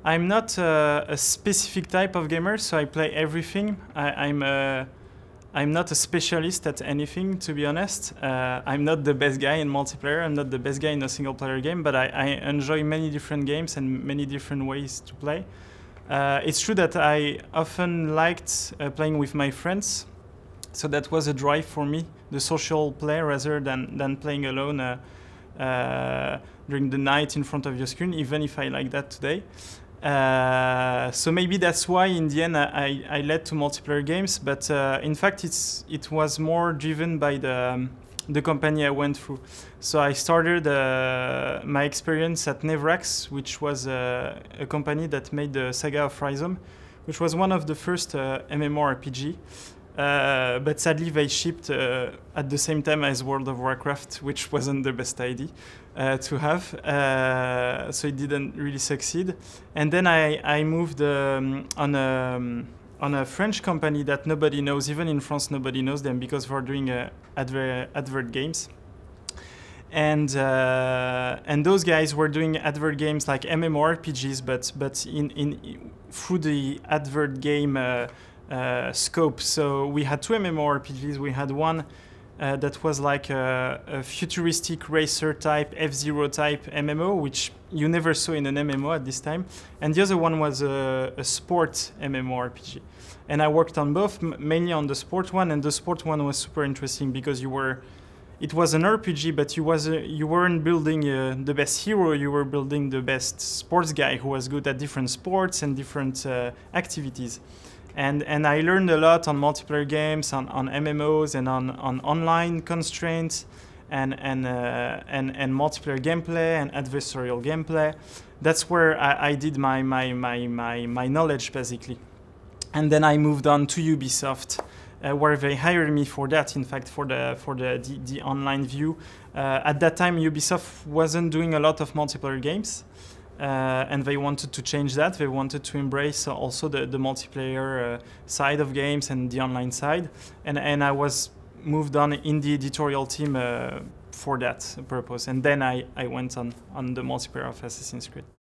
I'm not a specific type of gamer, so I play everything. I'm not a specialist at anything, to be honest. I'm not the best guy in multiplayer. I'm not the best guy in a single-player game, but I enjoy many different games and many different ways to play. It's true that I often liked playing with my friends, so that was a drive for me, the social play rather than playing alone during the night in front of your screen, even if I like that today. So maybe that's why in the end I led to multiplayer games, but in fact it was more driven by the company I went through. So I started my experience at Nevrax, which was a company that made the Saga of Rhizome, which was one of the first MMORPG. But sadly they shipped at the same time as World of Warcraft, which wasn't the best idea to have, so it didn't really succeed. And then I moved on a French company that nobody knows. Even in France nobody knows them because we're doing advert games. And those guys were doing advert games like MMORPGs, but in through the advert game scope. So we had two MMORPGs. We had one that was like a futuristic racer type, F-Zero type MMO, which you never saw in an MMO at this time. And the other one was a sport MMORPG. And I worked on both, mainly on the sport one. And the sport one was super interesting because it was an RPG, but you weren't building the best hero. You were building the best sports guy who was good at different sports and different activities. And I learned a lot on multiplayer games, on MMOs, and on online constraints, and multiplayer gameplay and adversarial gameplay. That's where I did my knowledge basically. And then I moved on to Ubisoft, where they hired me for that. In fact, for the online view. At that time, Ubisoft wasn't doing a lot of multiplayer games. And they wanted to change that. They wanted to embrace also the multiplayer side of games and the online side. And I was moved on in the editorial team for that purpose. And then I went on the multiplayer of Assassin's Creed.